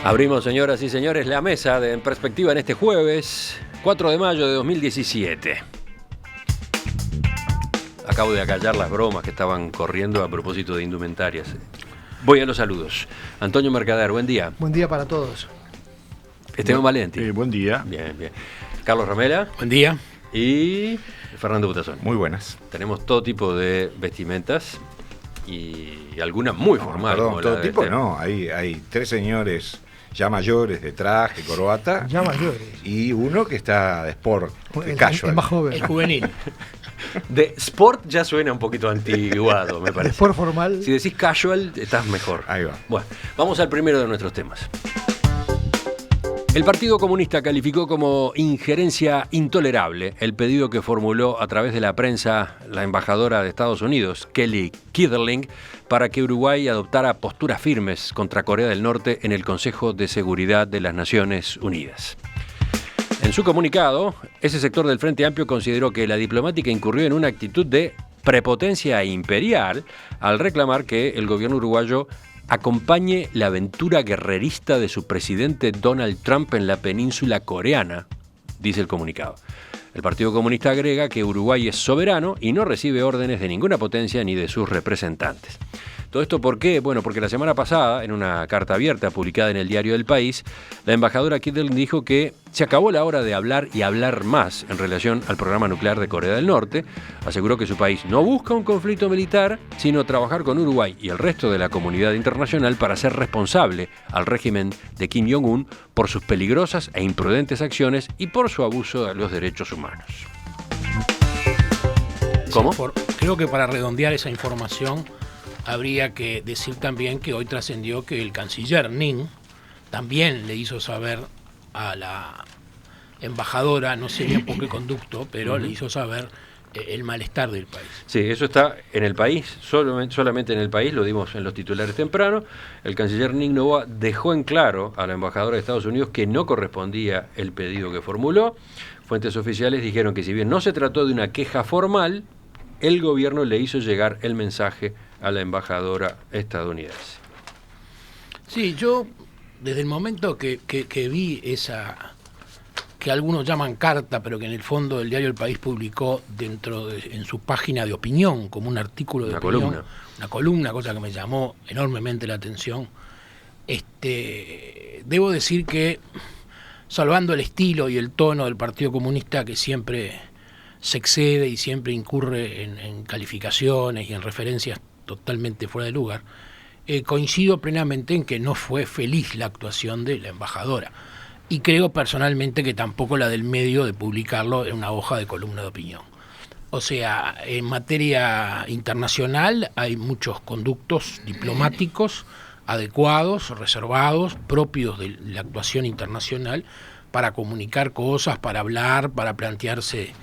Abrimos, señoras y señores, la mesa de En Perspectiva en este jueves, 4 de mayo de 2017. Acabo de acallar las bromas que estaban corriendo a propósito de indumentarias. Voy a los saludos. Antonio Mercader, buen día. Buen día para todos. Esteban Valenti. Buen día. Bien, bien. Carlos Ramela. Buen día. Y Fernando Butazón. Muy buenas. Tenemos todo tipo de vestimentas y algunas muy formales. Perdón, todo tipo no. Hay tres señores ya mayores de traje, corbata. Ya mayores. Y uno que está de sport, de casual. El más joven. El juvenil. De sport ya suena un poquito antiguado, me parece. De sport formal. Si decís casual, estás mejor. Ahí va. Bueno, vamos al primero de nuestros temas. El Partido Comunista calificó como injerencia intolerable el pedido que formuló a través de la prensa la embajadora de Estados Unidos, Kelly Kitterling, para que Uruguay adoptara posturas firmes contra Corea del Norte en el Consejo de Seguridad de las Naciones Unidas. En su comunicado, ese sector del Frente Amplio consideró que la diplomática incurrió en una actitud de prepotencia imperial al reclamar que el gobierno uruguayo acompañe la aventura guerrerista de su presidente Donald Trump en la península coreana, dice el comunicado. El Partido Comunista agrega que Uruguay es soberano y no recibe órdenes de ninguna potencia ni de sus representantes. ¿Todo esto por qué? Bueno, porque la semana pasada, en una carta abierta publicada en el diario El País, la embajadora Kitterling dijo que se acabó la hora de hablar y hablar más en relación al programa nuclear de Corea del Norte. Aseguró que su país no busca un conflicto militar, sino trabajar con Uruguay y el resto de la comunidad internacional para ser responsable al régimen de Kim Jong-un por sus peligrosas e imprudentes acciones y por su abuso de los derechos humanos. ¿Cómo? Creo que para redondear esa información habría que decir también que hoy trascendió que el canciller Ning también le hizo saber a la embajadora, no sé bien por qué conducto, pero le hizo saber el malestar del país. Sí, eso está en El País, solamente en El País, lo dimos en los titulares temprano. El canciller Ning Noboa dejó en claro a la embajadora de Estados Unidos que no correspondía el pedido que formuló. Fuentes oficiales dijeron que si bien no se trató de una queja formal, el gobierno le hizo llegar el mensaje a la embajadora estadounidense. Sí, yo desde el momento que vi esa, que algunos llaman carta, pero que en el fondo el diario El País publicó en su página de opinión, como un artículo de opinión, una columna, cosa que me llamó enormemente la atención, debo decir que, salvando el estilo y el tono del Partido Comunista, que siempre se excede y siempre incurre en calificaciones y en referencias totalmente fuera de lugar, coincido plenamente en que no fue feliz la actuación de la embajadora y creo personalmente que tampoco la del medio de publicarlo en una hoja de columna de opinión. O sea, en materia internacional hay muchos conductos diplomáticos adecuados, reservados, propios de la actuación internacional para comunicar cosas, para hablar, para plantearse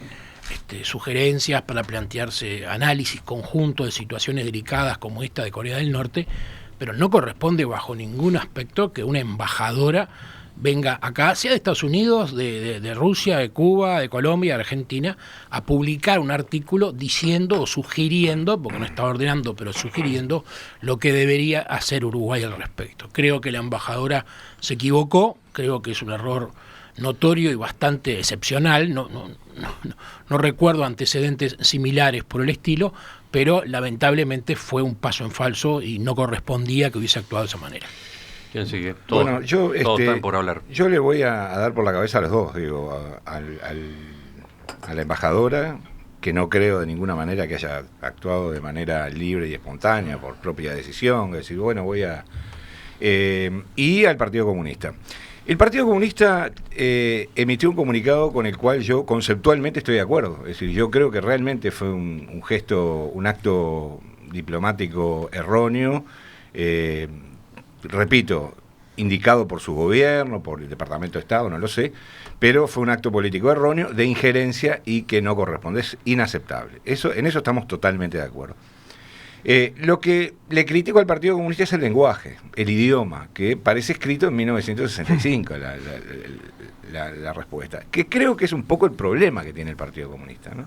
sugerencias, para plantearse análisis conjunto de situaciones delicadas como esta de Corea del Norte, pero no corresponde bajo ningún aspecto que una embajadora venga acá, sea de Estados Unidos, de Rusia, de Cuba, de Colombia, de Argentina, a publicar un artículo diciendo o sugiriendo, porque no está ordenando, pero sugiriendo lo que debería hacer Uruguay al respecto. Creo que la embajadora se equivocó, creo que es un error notorio y bastante excepcional, no recuerdo antecedentes similares por el estilo, pero lamentablemente fue un paso en falso y no correspondía que hubiese actuado de esa manera. ¿Quién sigue? Bueno, todos están por hablar. Yo le voy a dar por la cabeza a los dos, digo, a la embajadora, que no creo de ninguna manera que haya actuado de manera libre y espontánea, por propia decisión, decir, bueno, y al Partido Comunista. El Partido Comunista emitió un comunicado con el cual yo conceptualmente estoy de acuerdo. Es decir, yo creo que realmente fue un gesto, un acto diplomático erróneo, repito, indicado por su gobierno, por el Departamento de Estado, no lo sé, pero fue un acto político erróneo, de injerencia y que no corresponde, es inaceptable. En eso estamos totalmente de acuerdo. Lo que le critico al Partido Comunista es el lenguaje, el idioma, que parece escrito en 1965, la respuesta, que creo que es un poco el problema que tiene el Partido Comunista, ¿no?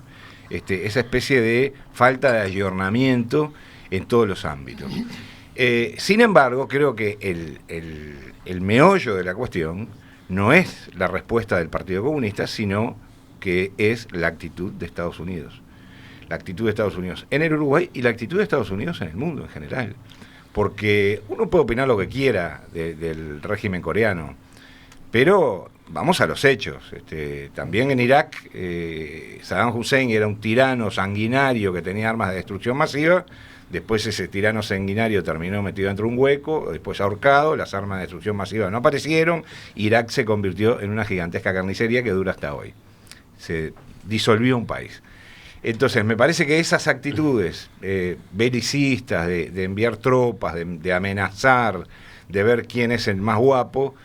Esa especie de falta de ayornamiento en todos los ámbitos. Sin embargo, creo que el meollo de la cuestión no es la respuesta del Partido Comunista, sino que es la actitud de Estados Unidos. La actitud de Estados Unidos en el Uruguay y la actitud de Estados Unidos en el mundo en general. Porque uno puede opinar lo que quiera del régimen coreano, pero vamos a los hechos. También en Irak, Saddam Hussein era un tirano sanguinario que tenía armas de destrucción masiva. Después ese tirano sanguinario terminó metido dentro de un hueco, después ahorcado, las armas de destrucción masiva no aparecieron, Irak se convirtió en una gigantesca carnicería que dura hasta hoy. Se disolvió un país. Entonces, me parece que esas actitudes belicistas, de enviar tropas, de amenazar, de ver quién es el más guapo,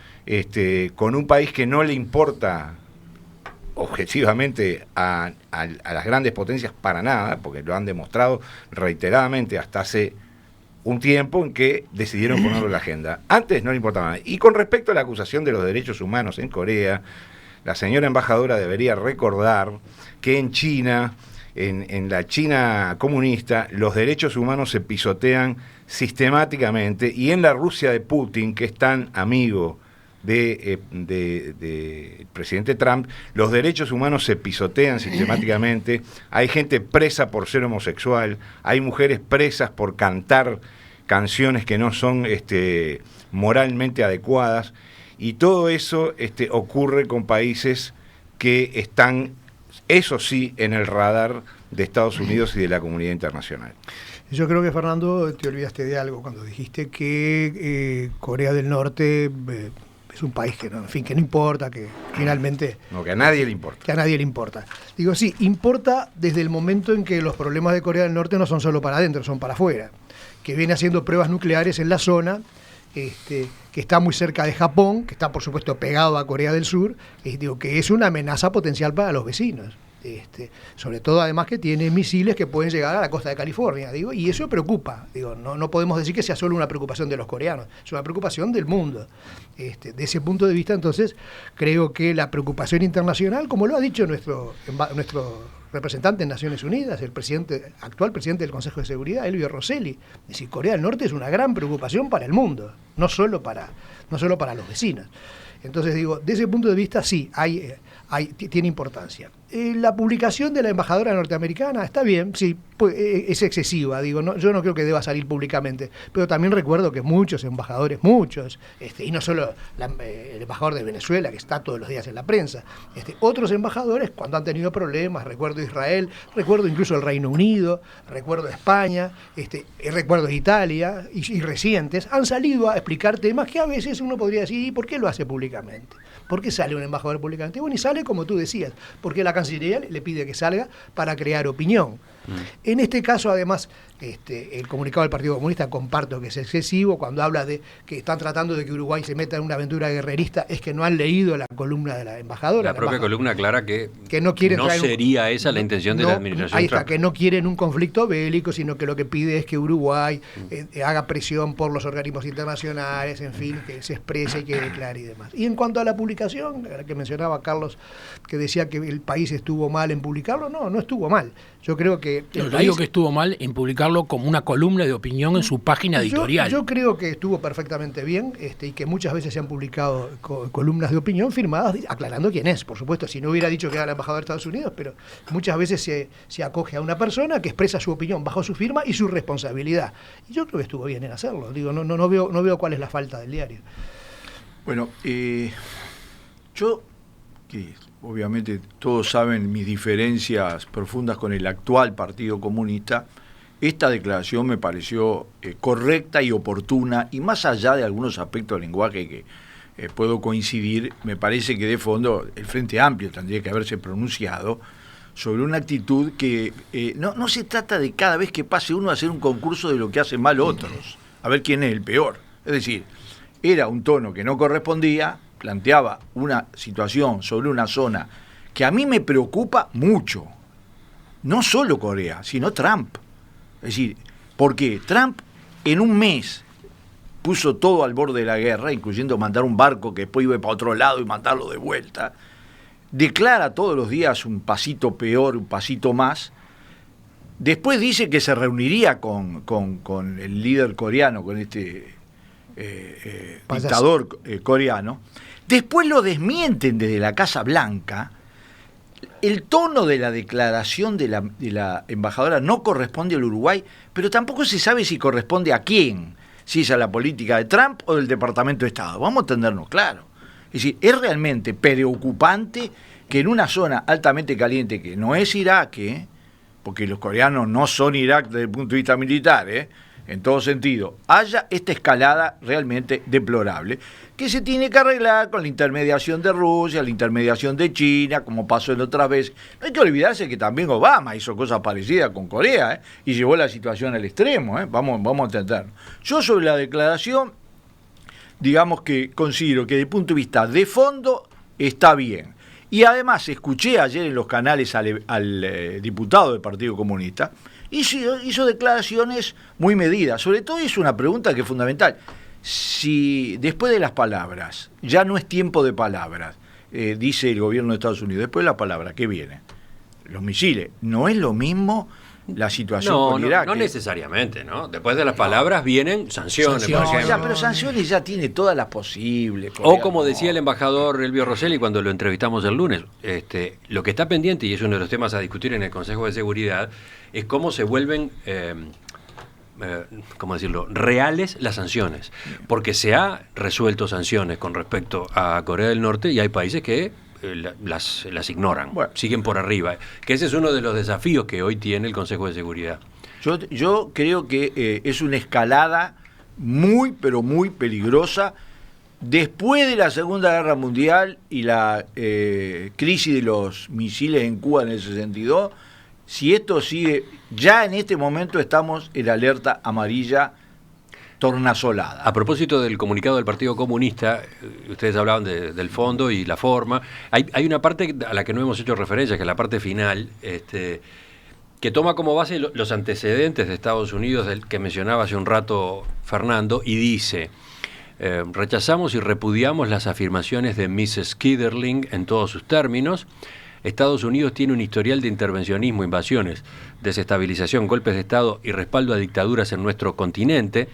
con un país que no le importa objetivamente a las grandes potencias para nada, porque lo han demostrado reiteradamente hasta hace un tiempo en que decidieron ponerlo en la agenda. Antes no le importaba nada. Y con respecto a la acusación de los derechos humanos en Corea, la señora embajadora debería recordar que en China, en la China comunista, los derechos humanos se pisotean sistemáticamente, y en la Rusia de Putin, que es tan amigo del presidente Trump, los derechos humanos se pisotean sistemáticamente. Hay gente presa por ser homosexual, hay mujeres presas por cantar canciones que no son moralmente adecuadas, y todo eso ocurre con países que están, eso sí, en el radar de Estados Unidos y de la comunidad internacional. Yo creo que, Fernando, te olvidaste de algo cuando dijiste que Corea del Norte es un país que no, en fin, que no importa, que finalmente... No, que a nadie le importa. Que a nadie le importa. Digo, sí, importa desde el momento en que los problemas de Corea del Norte no son solo para adentro, son para afuera. Que viene haciendo pruebas nucleares en la zona, que está muy cerca de Japón, que está por supuesto pegado a Corea del Sur, digo, que es una amenaza potencial para los vecinos. Sobre todo además que tiene misiles que pueden llegar a la costa de California, digo, y eso preocupa. Digo, no podemos decir que sea solo una preocupación de los coreanos, es una preocupación del mundo. De ese punto de vista, entonces, creo que la preocupación internacional, como lo ha dicho nuestro representante en Naciones Unidas, el actual presidente del Consejo de Seguridad, Elvio Rosselli, es decir, Corea del Norte es una gran preocupación para el mundo, no solo para los vecinos. Entonces digo, desde ese punto de vista sí, tiene importancia. La publicación de la embajadora norteamericana está bien, sí, pues, es excesiva, digo, yo no creo que deba salir públicamente, pero también recuerdo que muchos embajadores, y no solo el embajador de Venezuela, que está todos los días en la prensa, otros embajadores, cuando han tenido problemas, recuerdo Israel, recuerdo incluso el Reino Unido, recuerdo España, recuerdo Italia, y recientes, han salido a explicar temas que a veces uno podría decir, ¿y por qué lo hace públicamente? ¿Por qué sale un embajador públicamente? Bueno, y sale como tú decías, porque la Cancillería le pide que salga para crear opinión. En este caso, además, el comunicado del Partido Comunista comparto que es excesivo cuando habla de que están tratando de que Uruguay se meta en una aventura guerrerista, es que no han leído la columna de la embajadora. La propia columna aclara que no quieren sería esa la intención de la administración ahí está, Trump. que no quieren un conflicto bélico, sino que lo que pide es que Uruguay haga presión por los organismos internacionales, en fin, que se exprese y que declare y demás. Y en cuanto a la publicación, que mencionaba Carlos, que decía que el país estuvo mal en publicarlo, no estuvo mal. Yo creo que... Yo digo que estuvo mal en publicarlo como una columna de opinión en su página editorial. Yo creo que estuvo perfectamente bien, y que muchas veces se han publicado columnas de opinión firmadas aclarando quién es, por supuesto, si no hubiera dicho que era el embajador de Estados Unidos, pero muchas veces se acoge a una persona que expresa su opinión bajo su firma y su responsabilidad. Y yo creo que estuvo bien en hacerlo. Digo, no veo cuál es la falta del diario. Bueno, yo, que obviamente todos saben mis diferencias profundas con el actual Partido Comunista, esta declaración me pareció correcta y oportuna, y más allá de algunos aspectos del lenguaje que puedo coincidir, me parece que de fondo el Frente Amplio tendría que haberse pronunciado sobre una actitud que no se trata de cada vez que pase uno a hacer un concurso de lo que hacen mal otros, a ver quién es el peor. Es decir, era un tono que no correspondía, planteaba una situación sobre una zona que a mí me preocupa mucho, no solo Corea, sino Trump. Es decir, porque Trump en un mes puso todo al borde de la guerra, incluyendo mandar un barco que después iba para otro lado y mandarlo de vuelta, declara todos los días un pasito peor, un pasito más, después dice que se reuniría con el líder coreano, con dictador coreano, después lo desmienten desde la Casa Blanca. El tono de la declaración de la embajadora no corresponde al Uruguay, pero tampoco se sabe si corresponde a quién, si es a la política de Trump o del Departamento de Estado. Vamos a entendernos claro. Es decir, es realmente preocupante que en una zona altamente caliente que no es Irak, porque los coreanos no son Irak desde el punto de vista militar, en todo sentido, haya esta escalada realmente deplorable, que se tiene que arreglar con la intermediación de Rusia, la intermediación de China, como pasó en otras veces. No hay que olvidarse que también Obama hizo cosas parecidas con Corea, y llevó la situación al extremo, vamos a entendernos. Yo sobre la declaración, digamos que considero que desde el punto de vista de fondo está bien. Y además escuché ayer en los canales al diputado del Partido Comunista, hizo declaraciones muy medidas. Sobre todo hizo una pregunta que es fundamental. Si después de las palabras, ya no es tiempo de palabras, dice el gobierno de Estados Unidos, después de las palabras, ¿qué viene? Los misiles. ¿No es lo mismo la situación con Irak? No necesariamente, ¿no? Después de las palabras vienen sanciones, por ejemplo. Ya, pero sanciones ya tiene todas las posibles. O como decía el embajador Elvio Rosselli cuando lo entrevistamos el lunes, lo que está pendiente, y es uno de los temas a discutir en el Consejo de Seguridad, es cómo se vuelven, ¿cómo decirlo?, reales las sanciones. Porque se ha resuelto sanciones con respecto a Corea del Norte y hay países que las ignoran, siguen por arriba. Que ese es uno de los desafíos que hoy tiene el Consejo de Seguridad. Yo creo que es una escalada muy, pero muy peligrosa. Después de la Segunda Guerra Mundial y la crisis de los misiles en Cuba en el 62, si esto sigue, ya en este momento estamos en alerta amarilla tornasolada. A propósito del comunicado del Partido Comunista, ustedes hablaban del fondo y la forma. Hay una parte a la que no hemos hecho referencia, que es la parte final, que toma como base los antecedentes de Estados Unidos, del que mencionaba hace un rato Fernando, y dice: rechazamos y repudiamos las afirmaciones de Mrs. Kiderling en todos sus términos. Estados Unidos tiene un historial de intervencionismo, invasiones, desestabilización, golpes de Estado y respaldo a dictaduras en nuestro continente.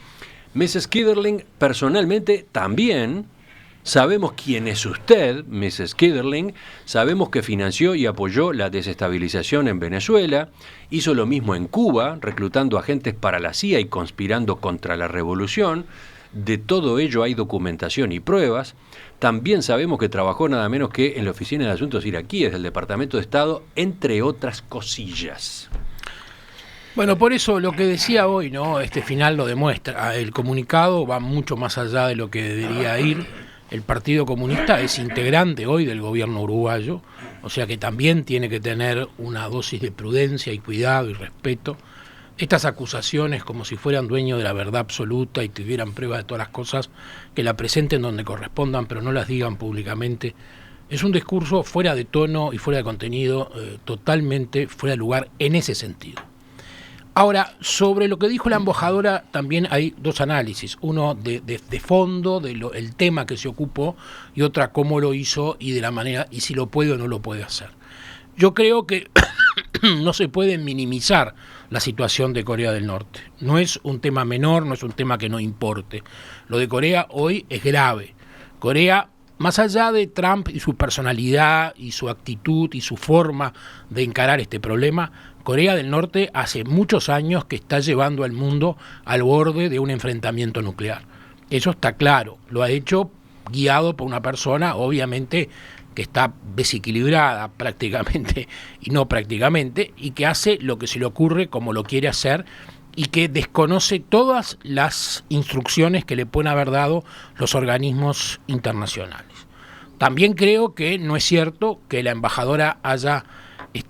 Mrs. Kiderling, personalmente también sabemos quién es usted, Mrs. Kiderling, sabemos que financió y apoyó la desestabilización en Venezuela, hizo lo mismo en Cuba, reclutando agentes para la CIA y conspirando contra la revolución. De todo ello hay documentación y pruebas. También sabemos que trabajó nada menos que en la Oficina de Asuntos Iraquíes del Departamento de Estado, entre otras cosillas. Bueno, por eso lo que decía hoy, ¿no? Este final lo demuestra. El comunicado va mucho más allá de lo que debería ir. El Partido Comunista es integrante hoy del gobierno uruguayo, o sea que también tiene que tener una dosis de prudencia y cuidado y respeto. Estas acusaciones, como si fueran dueños de la verdad absoluta y tuvieran pruebas de todas las cosas, que la presenten donde correspondan, pero no las digan públicamente, es un discurso fuera de tono y fuera de contenido, totalmente fuera de lugar en ese sentido. Ahora, sobre lo que dijo la embajadora, también hay dos análisis. Uno de fondo, el tema que se ocupó, y otra cómo lo hizo y de la manera, y si lo puede o no lo puede hacer. Yo creo que no se puede minimizar la situación de Corea del Norte. No es un tema menor, no es un tema que no importe. Lo de Corea hoy es grave. Corea, más allá de Trump y su personalidad y su actitud y su forma de encarar este problema, Corea del Norte hace muchos años que está llevando al mundo al borde de un enfrentamiento nuclear. Eso está claro. Lo ha hecho guiado por una persona, obviamente, que está desequilibrada prácticamente y no prácticamente, y que hace lo que se le ocurre como lo quiere hacer y que desconoce todas las instrucciones que le pueden haber dado los organismos internacionales. También creo que no es cierto que la embajadora haya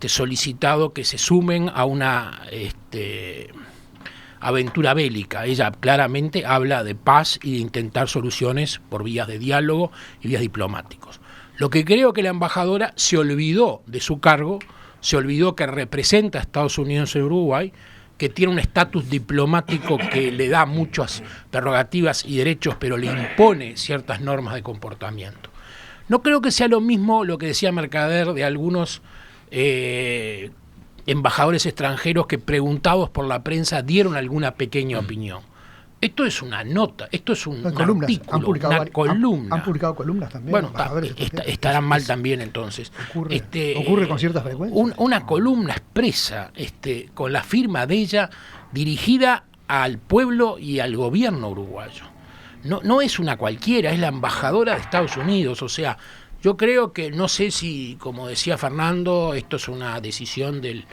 solicitado que se sumen a una aventura bélica. Ella claramente habla de paz y de intentar soluciones por vías de diálogo y vías diplomáticos. Lo que creo que la embajadora se olvidó de su cargo, se olvidó que representa a Estados Unidos en Uruguay, que tiene un estatus diplomático que le da muchas prerrogativas y derechos, pero le impone ciertas normas de comportamiento. No creo que sea lo mismo lo que decía Mercader de algunos embajadores extranjeros que, preguntados por la prensa, dieron alguna pequeña opinión. Esto es una nota, esto es un columnas, artículo, una columna. Han publicado columnas también. Bueno, estarán mal también entonces. Ocurre con cierta frecuencia. Una columna expresa, con la firma de ella, dirigida al pueblo y al gobierno uruguayo. No es una cualquiera, es la embajadora de Estados Unidos. O sea, yo creo que, no sé si, como decía Fernando, esto es una decisión del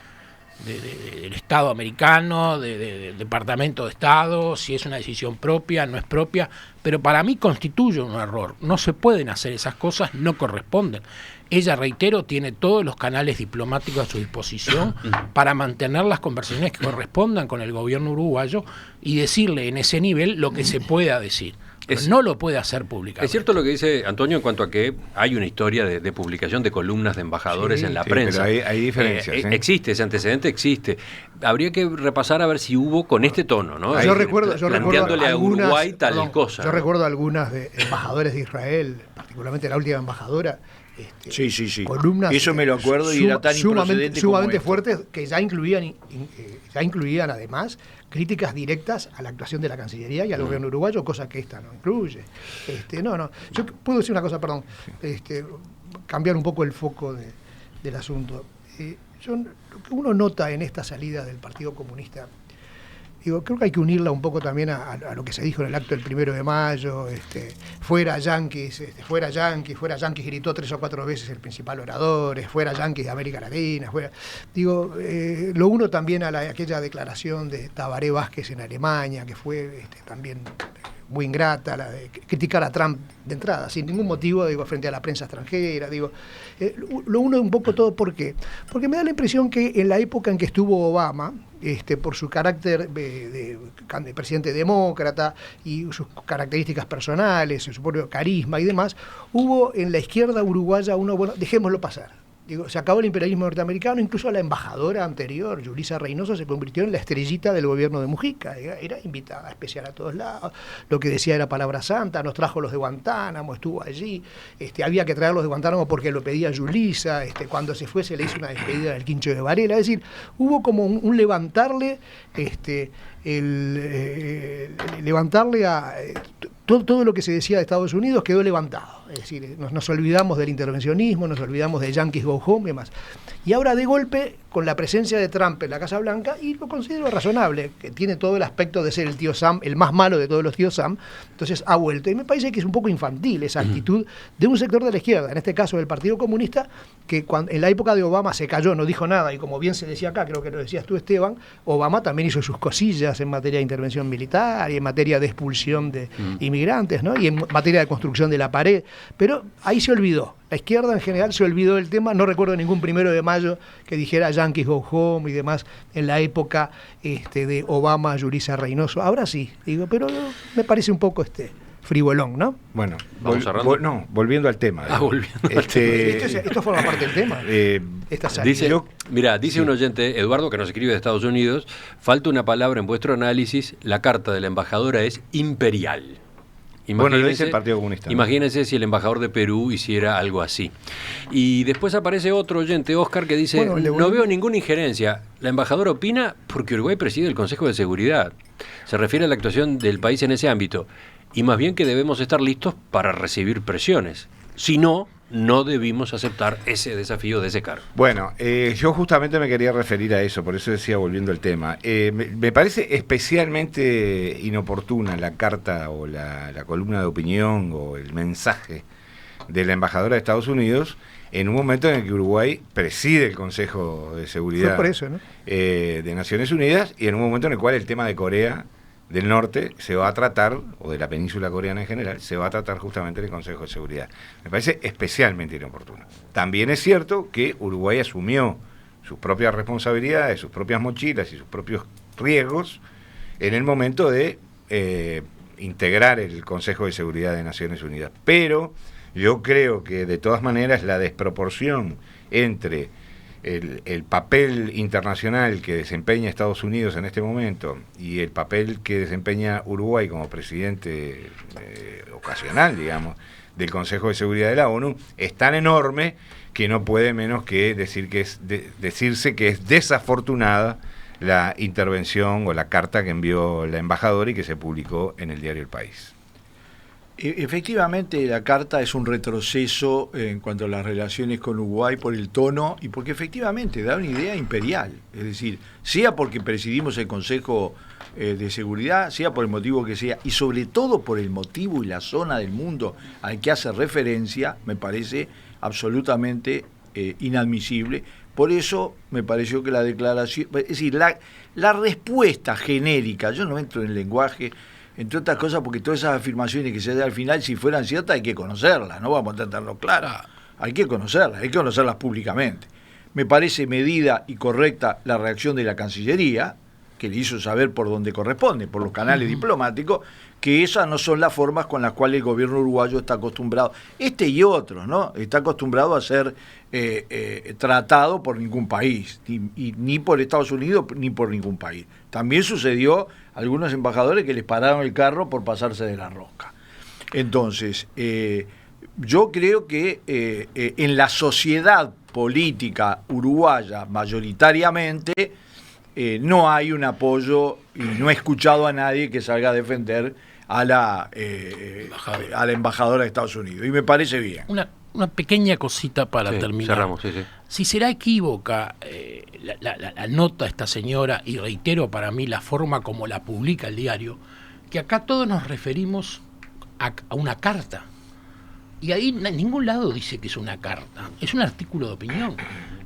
Estado americano, del Departamento de Estado, si es una decisión propia, no es propia, pero para mí constituye un error. No se pueden hacer esas cosas, no corresponden. Ella, reitero, tiene todos los canales diplomáticos a su disposición para mantener las conversaciones que correspondan con el gobierno uruguayo y decirle en ese nivel lo que se pueda decir. No lo puede hacer públicamente. Es cierto lo que dice Antonio en cuanto a que hay una historia de publicación de columnas de embajadores en la prensa. Pero hay diferencias. Existe, ese antecedente existe. Habría que repasar a ver si hubo con este tono, ¿no? Yo recuerdo planteándole a Uruguay tal cosa. Yo recuerdo algunas de embajadores de Israel, particularamente la última embajadora. Sí. Columnas, eso me lo acuerdo y era tan sumamente fuertes que ya incluían además críticas directas a la actuación de la Cancillería y al gobierno uruguayo, cosa que esta no incluye. Yo puedo decir una cosa, perdón, cambiar un poco el foco del asunto. Lo que uno nota en esta salida del Partido Comunista, creo que hay que unirla un poco también a lo que se dijo en el acto del 1 de mayo, fuera Yankees, fuera Yankees, gritó 3 o 4 veces el principal orador, fuera Yankees de América Latina, lo uno también a aquella declaración de Tabaré Vázquez en Alemania, que fue también muy ingrata, la de criticar a Trump de entrada, sin ningún motivo, frente a la prensa extranjera, lo uno un poco todo, ¿por qué? Porque me da la impresión que en la época en que estuvo Obama, por su carácter de presidente demócrata y sus características personales, su propio carisma y demás, hubo en la izquierda uruguaya dejémoslo pasar. Se acabó el imperialismo norteamericano, incluso la embajadora anterior, Yulisa Reynoso, se convirtió en la estrellita del gobierno de Mujica, era invitada especial a todos lados, lo que decía era palabra santa, nos trajo los de Guantánamo, estuvo allí, había que traerlos de Guantánamo porque lo pedía Yulisa, cuando se fue se le hizo una despedida del Quincho de Varela, es decir, hubo como un levantarle, levantarle a... Todo lo que se decía de Estados Unidos quedó levantado. Es decir, nos olvidamos del intervencionismo, nos olvidamos de Yankees Go Home y demás. Y ahora, de golpe, con la presencia de Trump en la Casa Blanca, y lo considero razonable, que tiene todo el aspecto de ser el tío Sam, el más malo de todos los tíos Sam, entonces ha vuelto. Y me parece que es un poco infantil esa actitud de un sector de la izquierda, en este caso del Partido Comunista, que en la época de Obama se cayó, no dijo nada, y como bien se decía acá, creo que lo decías tú, Esteban, Obama también hizo sus cosillas en materia de intervención militar y en materia de expulsión de inmigrantes, ¿no? Y en materia de construcción de la pared, pero ahí se olvidó. La izquierda en general se olvidó del tema, no recuerdo ningún 1 de mayo que dijera Yankees Go Home y demás en la época de Obama, Yulisa Reynoso. Ahora sí, pero me parece un poco frivolón, ¿no? Bueno, volviendo al tema. Volviendo al tema. Esto forma parte del tema. Esta salida. Dice un oyente, Eduardo, que nos escribe de Estados Unidos, falta una palabra en vuestro análisis, la carta de la embajadora es imperial. Bueno, lo dice el Partido Comunista, ¿no? Imagínense si el embajador de Perú hiciera algo así. Y después aparece otro oyente, Oscar, que dice, no veo ninguna injerencia. La embajadora opina porque Uruguay preside el Consejo de Seguridad. Se refiere a la actuación del país en ese ámbito. Y más bien que debemos estar listos para recibir presiones. Si no debimos aceptar ese desafío de ese cargo. Bueno, yo justamente me quería referir a eso, por eso decía, volviendo al tema. Me parece especialmente inoportuna la carta o la columna de opinión o el mensaje de la embajadora de Estados Unidos en un momento en el que Uruguay preside el Consejo de Seguridad de Naciones Unidas y en un momento en el cual el tema de Corea del Norte se va a tratar, o de la península coreana en general, se va a tratar justamente en el Consejo de Seguridad. Me parece especialmente inoportuno. También es cierto que Uruguay asumió sus propias responsabilidades, sus propias mochilas y sus propios riesgos en el momento de integrar el Consejo de Seguridad de Naciones Unidas. Pero yo creo que de todas maneras la desproporción entre el papel internacional que desempeña Estados Unidos en este momento y el papel que desempeña Uruguay como presidente ocasional, digamos, del Consejo de Seguridad de la ONU, es tan enorme que no puede menos que decirse que es desafortunada la intervención o la carta que envió la embajadora y que se publicó en el diario El País. Efectivamente, la carta es un retroceso en cuanto a las relaciones con Uruguay por el tono y porque efectivamente da una idea imperial. Es decir, sea porque presidimos el Consejo de Seguridad, sea por el motivo que sea, y sobre todo por el motivo y la zona del mundo al que hace referencia, me parece absolutamente inadmisible. Por eso me pareció que la declaración, es decir, la respuesta genérica, yo no entro en el lenguaje, entre otras cosas porque todas esas afirmaciones que se dan al final, si fueran ciertas, hay que conocerlas, no vamos a tratarlo claras, hay que conocerlas públicamente. Me parece medida y correcta la reacción de la Cancillería, que le hizo saber por dónde corresponde, por los canales diplomáticos, que esas no son las formas con las cuales el gobierno uruguayo está acostumbrado, y otros, ¿no? Está acostumbrado a ser tratado por ningún país, ni por Estados Unidos, ni por ningún país. También sucedió a algunos embajadores que les pararon el carro por pasarse de la rosca. Entonces, yo creo que en la sociedad política uruguaya, mayoritariamente, no hay un apoyo, y no he escuchado a nadie que salga a defender a la embajadora de Estados Unidos, y me parece bien. Una pequeña cosita para terminar. Cerramos, sí. Si será equívoca la nota de esta señora, y reitero para mí la forma como la publica el diario, que acá todos nos referimos a una carta. Y ahí en ningún lado dice que es una carta, es un artículo de opinión.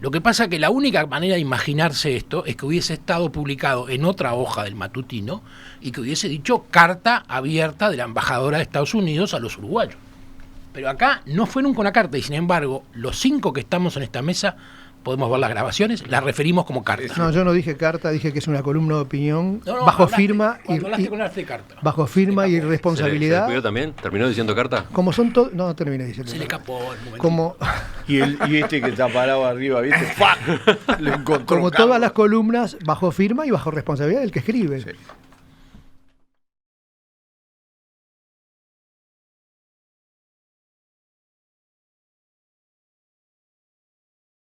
Lo que pasa es que la única manera de imaginarse esto es que hubiese estado publicado en otra hoja del matutino y que hubiese dicho carta abierta de la embajadora de Estados Unidos a los uruguayos. Pero acá no fue nunca una carta y sin embargo los 5 que estamos en esta mesa podemos ver las grabaciones, las referimos como carta. No, yo no dije carta, dije que es una columna de opinión bajo firma bajo firma y responsabilidad. ¿Se le también? ¿Terminó diciendo carta? Como son todos, no terminé diciendo. Se le escapó el momento. Como Y este que está parado arriba, ¿viste? ¡Fua! Lo encontró. como todas las columnas bajo firma y bajo responsabilidad del que escribe. Sí.